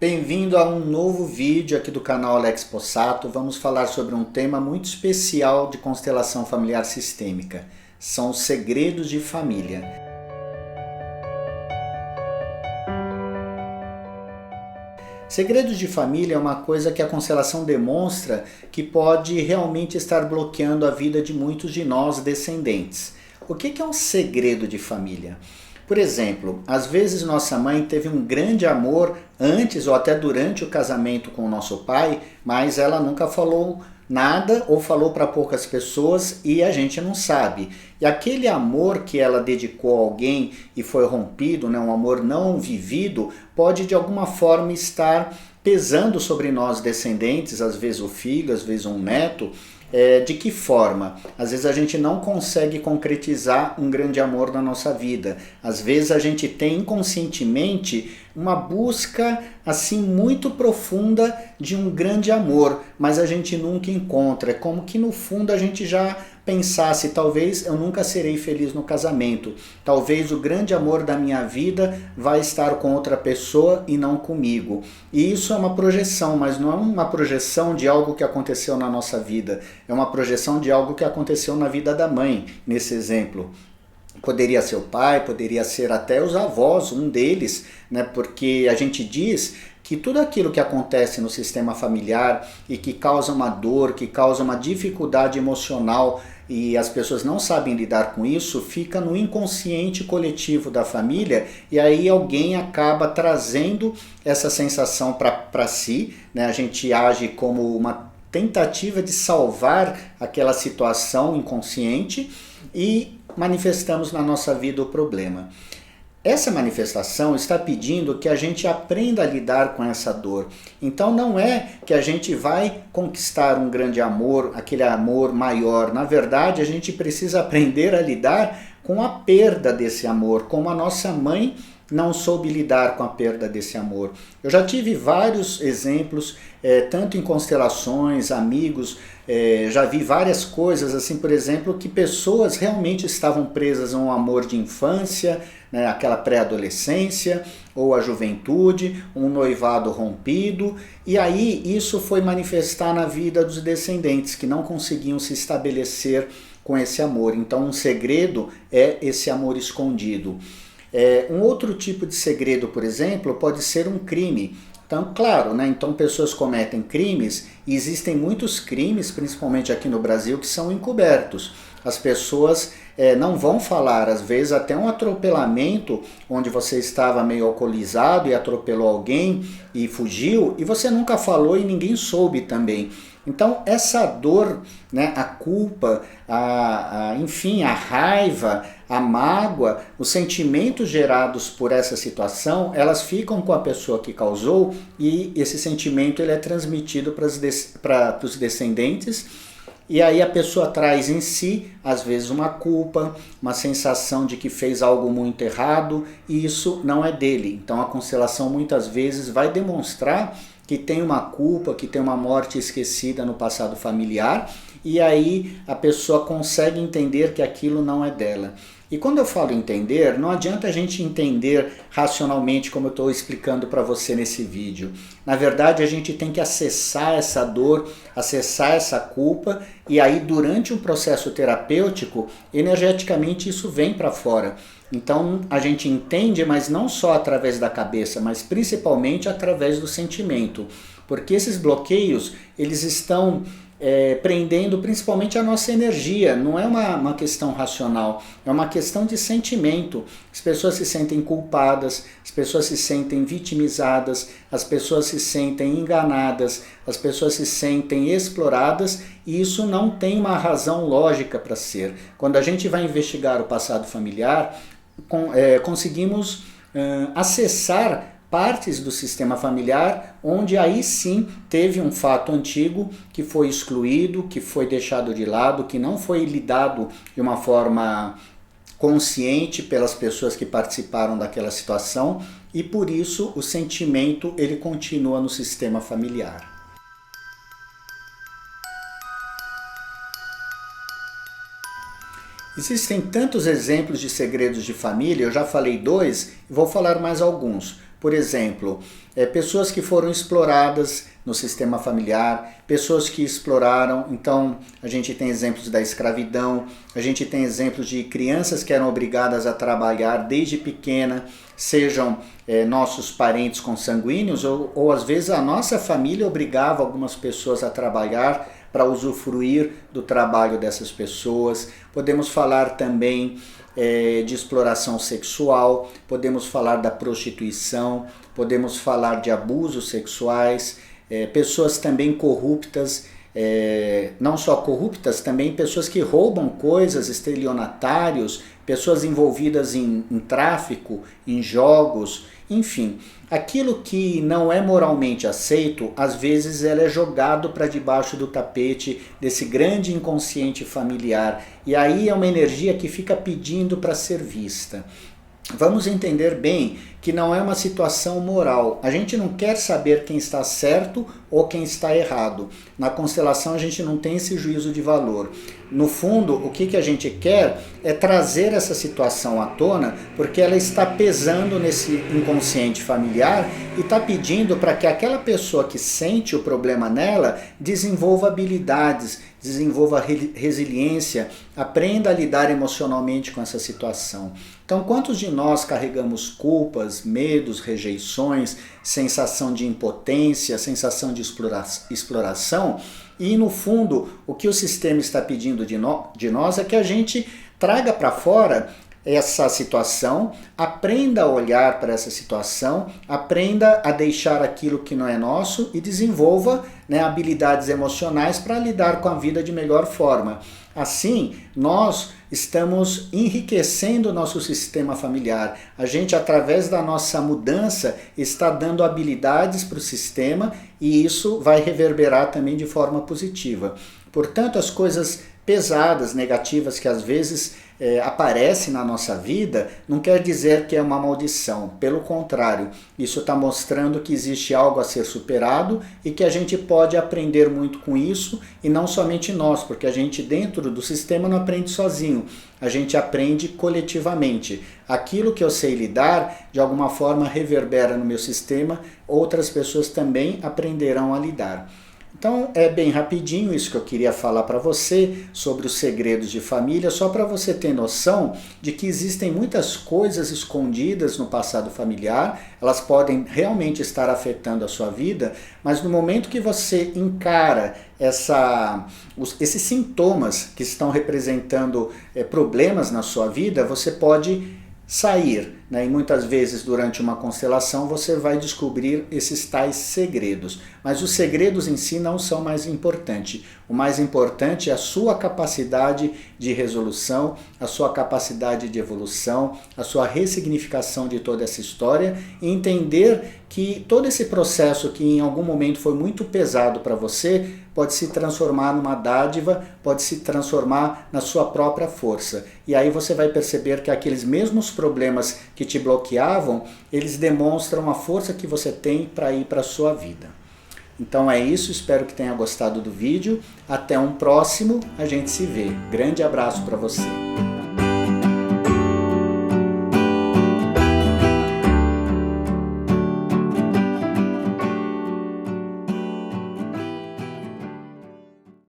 Bem-vindo a um novo vídeo aqui do canal Alex Possato. Vamos falar sobre um tema muito especial de constelação familiar sistêmica. São os segredos de família. Segredos de família é uma coisa que a constelação demonstra que pode realmente estar bloqueando a vida de muitos de nós descendentes. O que é um segredo de família? Por exemplo, às vezes nossa mãe teve um grande amor antes ou até durante o casamento com o nosso pai, mas ela nunca falou nada ou falou para poucas pessoas e a gente não sabe. E aquele amor que ela dedicou a alguém e foi rompido, um amor não vivido, pode de alguma forma estar pesando sobre nós descendentes, às vezes o filho, às vezes um neto. De que forma? Às vezes a gente não consegue concretizar um grande amor na nossa vida. Às vezes a gente tem inconscientemente uma busca assim muito profunda de um grande amor, mas a gente nunca encontra. É como que no fundo a gente já pensasse, talvez eu nunca serei feliz no casamento. Talvez o grande amor da minha vida vai estar com outra pessoa e não comigo. E isso é uma projeção, mas não é uma projeção de algo que aconteceu na nossa vida. É uma projeção de algo que aconteceu na vida da mãe, nesse exemplo. Poderia ser o pai, poderia ser até os avós, um deles, porque a gente diz que tudo aquilo que acontece no sistema familiar e que causa uma dor, que causa uma dificuldade emocional e as pessoas não sabem lidar com isso, fica no inconsciente coletivo da família e aí alguém acaba trazendo essa sensação para si, A gente age como uma tentativa de salvar aquela situação inconsciente e manifestamos na nossa vida o problema. Essa manifestação está pedindo que a gente aprenda a lidar com essa dor. Então não é que a gente vai conquistar um grande amor, aquele amor maior. Na verdade, a gente precisa aprender a lidar com a perda desse amor, como a nossa mãe não soube lidar com a perda desse amor. Eu já tive vários exemplos, tanto em constelações, amigos, já vi várias coisas, assim, por exemplo, que pessoas realmente estavam presas a um amor de infância, aquela pré-adolescência ou a juventude, um noivado rompido, e aí isso foi manifestar na vida dos descendentes, que não conseguiam se estabelecer com esse amor. Então um segredo é esse amor escondido. Um outro tipo de segredo, por exemplo, pode ser um crime. Então, claro, então pessoas cometem crimes e existem muitos crimes, principalmente aqui no Brasil, que são encobertos. As pessoas não vão falar, às vezes até um atropelamento, onde você estava meio alcoolizado e atropelou alguém e fugiu, e você nunca falou e ninguém soube também. Então essa dor, a culpa, enfim, a raiva, a mágoa, os sentimentos gerados por essa situação, elas ficam com a pessoa que causou e esse sentimento ele é transmitido para os descendentes. E aí a pessoa traz em si, às vezes, uma culpa, uma sensação de que fez algo muito errado e isso não é dele. Então a constelação muitas vezes vai demonstrar que tem uma culpa, que tem uma morte esquecida no passado familiar e aí a pessoa consegue entender que aquilo não é dela. E quando eu falo entender, não adianta a gente entender racionalmente como eu estou explicando para você nesse vídeo. Na verdade, a gente tem que acessar essa dor, acessar essa culpa e aí durante um processo terapêutico, energeticamente isso vem para fora. Então a gente entende, mas não só através da cabeça, mas principalmente através do sentimento. Porque esses bloqueios, eles estão prendendo principalmente a nossa energia, não é uma questão racional, é uma questão de sentimento. As pessoas se sentem culpadas, as pessoas se sentem vitimizadas, as pessoas se sentem enganadas, as pessoas se sentem exploradas e isso não tem uma razão lógica para ser. Quando a gente vai investigar o passado familiar, conseguimos acessar partes do sistema familiar onde aí sim teve um fato antigo que foi excluído, que foi deixado de lado, que não foi lidado de uma forma consciente pelas pessoas que participaram daquela situação e por isso o sentimento ele continua no sistema familiar. Existem tantos exemplos de segredos de família, eu já falei dois e vou falar mais alguns. Por exemplo, pessoas que foram exploradas no sistema familiar, pessoas que exploraram, então a gente tem exemplos da escravidão, a gente tem exemplos de crianças que eram obrigadas a trabalhar desde pequena, sejam nossos parentes consanguíneos ou às vezes a nossa família obrigava algumas pessoas a trabalhar para usufruir do trabalho dessas pessoas. Podemos falar também de exploração sexual, podemos falar da prostituição, podemos falar de abusos sexuais, pessoas também corruptas, não só corruptas, também pessoas que roubam coisas, estelionatários, pessoas envolvidas em tráfico, em jogos, enfim. Aquilo que não é moralmente aceito, às vezes ela é jogado para debaixo do tapete desse grande inconsciente familiar. E aí é uma energia que fica pedindo para ser vista. Vamos entender bem que não é uma situação moral. A gente não quer saber quem está certo ou quem está errado. Na constelação a gente não tem esse juízo de valor. No fundo, o que a gente quer é trazer essa situação à tona, porque ela está pesando nesse inconsciente familiar e está pedindo para que aquela pessoa que sente o problema nela desenvolva habilidades, desenvolva resiliência, aprenda a lidar emocionalmente com essa situação. Então, quantos de nós carregamos culpas, medos, rejeições, sensação de impotência, sensação de exploração? E, no fundo, o que o sistema está pedindo de nós é que a gente traga para fora essa situação, aprenda a olhar para essa situação, aprenda a deixar aquilo que não é nosso e desenvolva habilidades emocionais para lidar com a vida de melhor forma. Assim, nós estamos enriquecendo o nosso sistema familiar. A gente, através da nossa mudança, está dando habilidades para o sistema e isso vai reverberar também de forma positiva. Portanto, as coisas pesadas, negativas que às vezes aparecem na nossa vida, não quer dizer que é uma maldição. Pelo contrário, isso está mostrando que existe algo a ser superado e que a gente pode aprender muito com isso, e não somente nós, porque a gente dentro do sistema não aprende sozinho, a gente aprende coletivamente. Aquilo que eu sei lidar, de alguma forma reverbera no meu sistema, outras pessoas também aprenderão a lidar. Então é bem rapidinho isso que eu queria falar para você sobre os segredos de família, só para você ter noção de que existem muitas coisas escondidas no passado familiar, elas podem realmente estar afetando a sua vida, mas no momento que você encara esses sintomas que estão representando problemas na sua vida, você pode sair, e muitas vezes durante uma constelação você vai descobrir esses tais segredos. Mas os segredos em si não são mais importantes. O mais importante é a sua capacidade de resolução, a sua capacidade de evolução, a sua ressignificação de toda essa história e entender que todo esse processo que em algum momento foi muito pesado para você pode se transformar numa dádiva, pode se transformar na sua própria força. E aí você vai perceber que aqueles mesmos problemas que te bloqueavam, eles demonstram a força que você tem para ir para a sua vida. Então é isso, espero que tenha gostado do vídeo. Até um próximo, a gente se vê. Grande abraço para você.